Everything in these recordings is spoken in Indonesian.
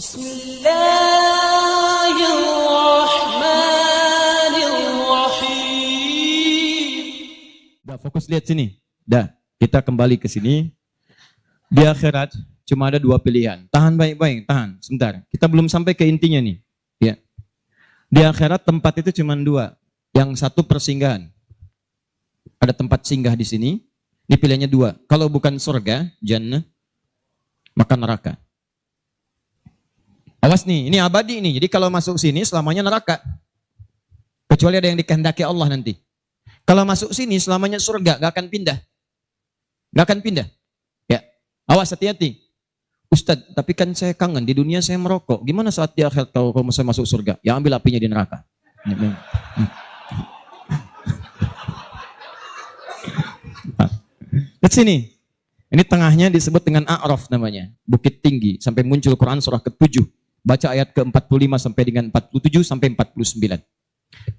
Bismillahirrahmanirrahim. Udah fokus lihat sini. Dah, kita kembali ke sini. Di akhirat cuma ada dua pilihan. Tahan baik-baik, tahan. Sebentar. Kita belum sampai ke intinya nih. Ya. Di akhirat tempat itu cuma dua. Yang satu persinggahan. Ada tempat singgah di sini. Ini pilihannya dua. Kalau bukan surga, jannah, maka neraka. Awas nih, ini abadi nih. Jadi kalau masuk sini selamanya neraka. Kecuali ada yang dikehendaki Allah nanti. Kalau masuk sini selamanya surga, gak akan pindah. Gak akan pindah. Ya, awas hati-hati. Ustadz, tapi kan saya kangen. Di dunia saya merokok. Gimana saat di akhirat kalau saya masuk surga? Ya ambil apinya di neraka. Lihat sini. Ini tengahnya disebut dengan A'raf namanya. Bukit tinggi. Sampai muncul Quran surah ke-7. Baca ayat ke-45 sampai dengan 47 sampai 49.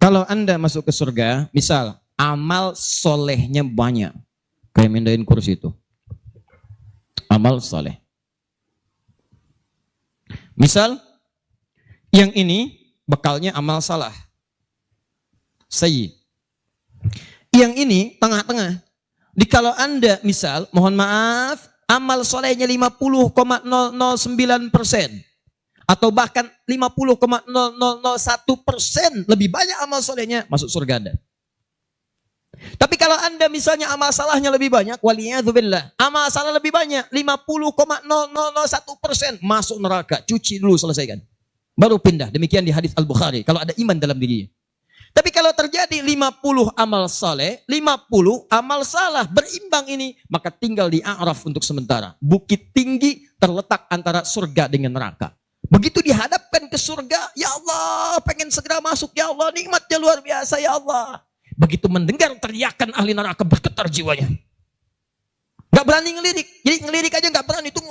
Kalau Anda masuk ke surga, misal amal solehnya banyak. Kayak mindahin kursi itu. Amal soleh. Misal, yang ini bekalnya amal salah. Sayyi. Yang ini tengah-tengah. Di kalau Anda misal, mohon maaf, amal solehnya 50,009%. Atau bahkan 50,0001% lebih banyak amal solehnya, masuk surga Anda. Tapi kalau Anda misalnya amal salahnya lebih banyak, waliyadzubillah, amal salah lebih banyak, 50,0001%, masuk neraka. Cuci dulu, selesaikan. Baru pindah. Demikian di hadis Al-Bukhari. Kalau ada iman dalam dirinya. Tapi kalau terjadi 50 amal saleh, 50 amal salah, berimbang ini, maka tinggal di A'raf untuk sementara. Bukit tinggi terletak antara surga dengan neraka. Begitu dihadapkan ke surga, ya Allah, pengen segera masuk, ya Allah, nikmatnya luar biasa, ya Allah. Begitu mendengar teriakan ahli neraka, bergetar jiwanya. Gak berani ngelirik, jadi ngelirik aja gak berani, itu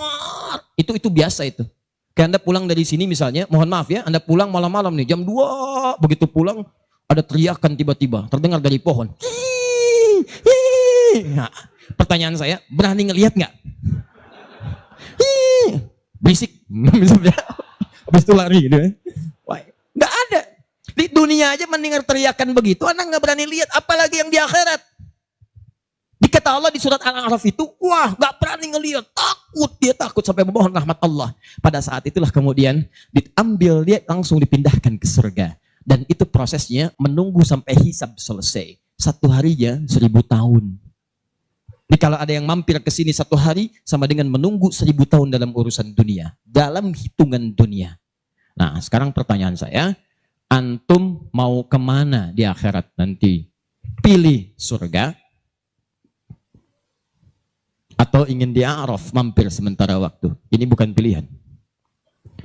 biasa itu. Kayak Anda pulang dari sini misalnya, mohon maaf ya, Anda pulang malam-malam nih, jam 2, begitu pulang, ada teriakan tiba-tiba, terdengar dari pohon. Nah, pertanyaan saya, berani ngelihat gak? Berisik, misalnya. Habis itu lari gitu ya. Wah, nggak ada. Di dunia aja mendengar teriakan begitu, anak nggak berani lihat, apalagi yang di akhirat. Dikata Allah di surat Al-A'raf itu, wah nggak berani ngelihat, takut, dia takut sampai memohon rahmat Allah. Pada saat itulah kemudian diambil dia langsung dipindahkan ke surga. Dan itu prosesnya menunggu sampai hisab selesai. 1 harinya 1000 tahun. Jadi kalau ada yang mampir ke sini 1 hari sama dengan menunggu 1000 tahun dalam urusan dunia, dalam hitungan dunia. Nah, sekarang pertanyaan saya, antum mau kemana di akhirat nanti? Pilih surga atau ingin di A'raf mampir sementara waktu? Ini bukan pilihan.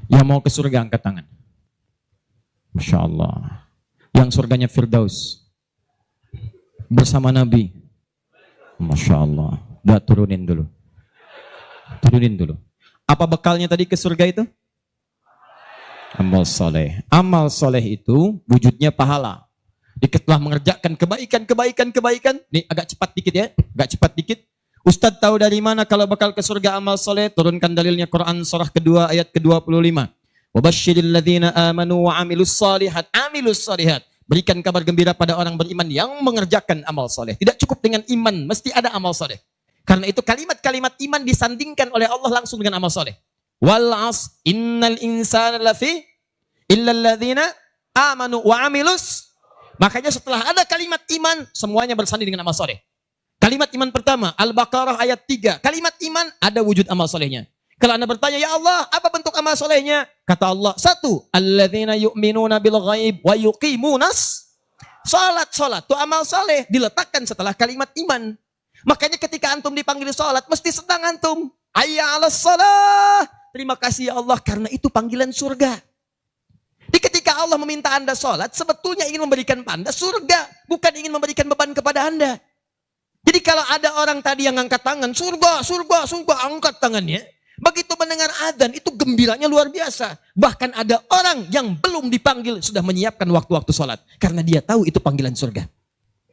Yang mau ke surga angkat tangan. Masya Allah. Yang surganya Firdaus bersama Nabi. Masya Allah. Udah turunin dulu. Turunin dulu. Apa bekalnya tadi ke surga itu? Amal soleh. Amal soleh itu wujudnya pahala. Setelah mengerjakan kebaikan. Nih agak cepat dikit ya. Agak cepat dikit. Ustadz tahu dari mana kalau bakal ke surga amal soleh? Turunkan dalilnya Quran surah kedua ayat ke-25. Wabashshiril ladzina amanu wa amilus salihat. Amilus salihat. Berikan kabar gembira pada orang beriman yang mengerjakan amal soleh. Tidak cukup dengan iman, mesti ada amal soleh. Karena itu kalimat-kalimat iman disandingkan oleh Allah langsung dengan amal soleh. Wal 'asr innal insana lafi illal ladzina amanu wa amilus. Makanya setelah ada kalimat iman, semuanya bersanding dengan amal soleh. Kalimat iman pertama, Al-Baqarah ayat 3. Kalimat iman ada wujud amal solehnya. Kalau Anda bertanya, ya Allah, apa bentuk amal solehnya? Kata Allah, 1, alladzina yu'minuna bil ghaib wa yuqimunas salat. Salat itu amal soleh, diletakkan setelah kalimat iman. Makanya ketika antum dipanggil salat, mesti sedang antum. Hayya 'alas shalah. Terima kasih ya Allah, karena itu panggilan surga. Di ketika Allah meminta Anda salat, sebetulnya ingin memberikan Anda surga, bukan ingin memberikan beban kepada Anda. Jadi kalau ada orang tadi yang angkat tangan, surga, angkat tangannya. Begitu mendengar adzan itu gembiranya luar biasa. Bahkan ada orang yang belum dipanggil sudah menyiapkan waktu-waktu sholat. Karena dia tahu itu panggilan surga.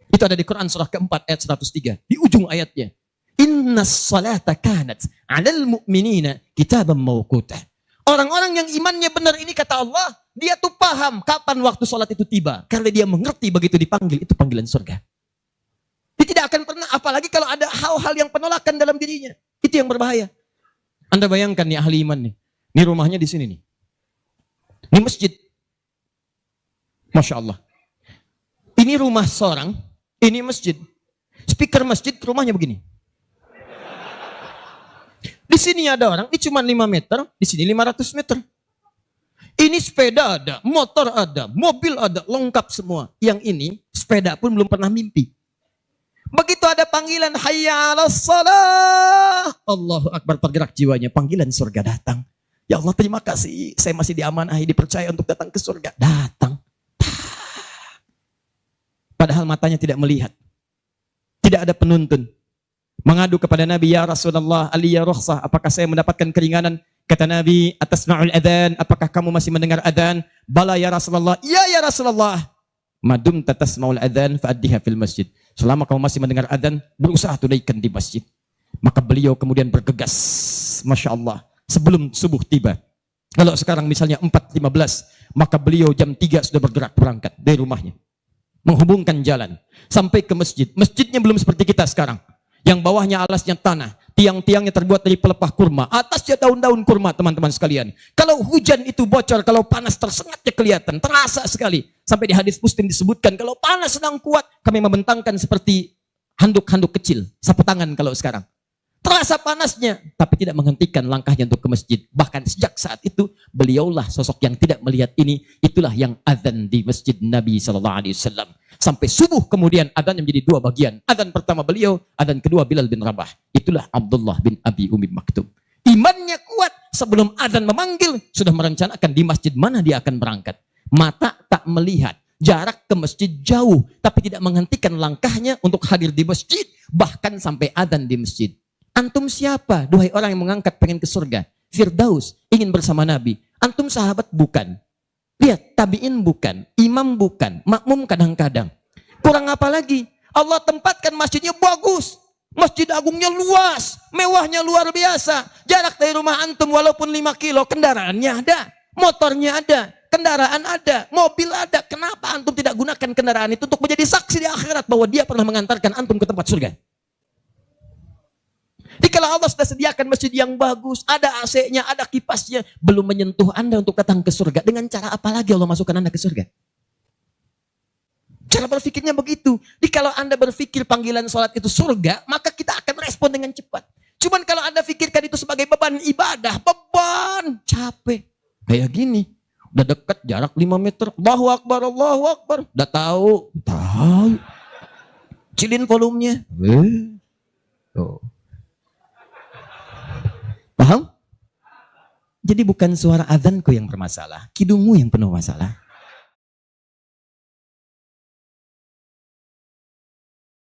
Itu ada di Quran surah keempat ayat 103. Di ujung ayatnya. Innas salata kanat 'alal mu'minina kitaban mawquta. Orang-orang yang imannya benar ini kata Allah, dia tuh paham kapan waktu sholat itu tiba. Karena dia mengerti begitu dipanggil, itu panggilan surga. Dia tidak akan pernah, apalagi kalau ada hal-hal yang penolakan dalam dirinya. Itu yang berbahaya. Anda bayangkan nih ahli iman nih. Ini rumahnya di sini nih. Ini masjid. Masya Allah. Ini rumah seorang, ini masjid. Speaker masjid rumahnya begini. Di sini ada orang, ini cuma 5 meter, di sini 500 meter. Ini sepeda ada, motor ada, mobil ada, lengkap semua. Yang ini, sepeda pun belum pernah mimpi. Begitu ada panggilan, hayya 'alas shalah. Allahu Akbar, tergerak jiwanya, panggilan surga datang. Ya Allah, terima kasih, saya masih diamanahi, dipercaya untuk datang ke surga. Datang. Padahal matanya tidak melihat. Tidak ada penuntun. Mengadu kepada Nabi, ya Rasulullah, aliyya rukhsah, apakah saya mendapatkan keringanan? Kata Nabi, atasma'ul adhan, apakah kamu masih mendengar adhan? Bala ya Rasulullah, ya Rasulullah. Madum tatasma'ul adhan fa'addiha fil masjid. Selama kamu masih mendengar adhan, berusaha tunaikan di masjid. Maka beliau kemudian bergegas, Masya Allah, sebelum subuh tiba. Kalau sekarang misalnya 4.15, maka beliau jam 3 sudah bergerak berangkat dari rumahnya. Menghubungkan jalan sampai ke masjid. Masjidnya belum seperti kita sekarang. Yang bawahnya alasnya tanah, tiang-tiangnya terbuat dari pelepah kurma, atasnya daun-daun kurma, teman-teman sekalian. Kalau hujan itu bocor, kalau panas tersengatnya kelihatan, terasa sekali. Sampai di hadis Muslim disebutkan, kalau panas sedang kuat, kami membentangkan seperti handuk-handuk kecil, sapu tangan kalau sekarang. Terasa panasnya, tapi tidak menghentikan langkahnya untuk ke masjid. Bahkan sejak saat itu, beliaulah sosok yang tidak melihat ini. Itulah yang adzan di masjid Nabi SAW. Sampai subuh kemudian adzan menjadi 2 bagian. Adzan pertama beliau, adzan kedua Bilal bin Rabah. Itulah Abdullah bin Abi Umi Maktum. Imannya kuat, sebelum adzan memanggil, sudah merencanakan di masjid mana dia akan berangkat. Mata tak melihat. Jarak ke masjid jauh, tapi tidak menghentikan langkahnya untuk hadir di masjid. Bahkan sampai adzan di masjid. Antum siapa? Duhai orang yang mengangkat pengen ke surga. Firdaus, ingin bersama Nabi. Antum sahabat bukan. Lihat, tabi'in bukan. Imam bukan. Makmum kadang-kadang. Kurang apa lagi? Allah tempatkan masjidnya bagus. Masjid agungnya luas. Mewahnya luar biasa. Jarak dari rumah antum walaupun 5 kilo. Kendaraannya ada. Motornya ada. Kendaraan ada. Mobil ada. Kenapa antum tidak gunakan kendaraan itu untuk menjadi saksi di akhirat bahwa dia pernah mengantarkan antum ke tempat surga? Jadi kalau Allah sudah sediakan masjid yang bagus, ada AC-nya, ada kipasnya, belum menyentuh Anda untuk datang ke surga. Dengan cara apa lagi Allah masukkan Anda ke surga? Cara berpikirnya begitu. Jadi kalau Anda berpikir panggilan sholat itu surga, maka kita akan respon dengan cepat. Cuman kalau Anda pikirkan itu sebagai beban ibadah, beban, capek. Kayak gini, udah dekat jarak 5 meter, Allahu Akbar, Allahu Akbar. Udah tahu. Cilin volumenya. Tuh. Paham? Jadi bukan suara adzanku yang bermasalah, kidungmu yang penuh masalah.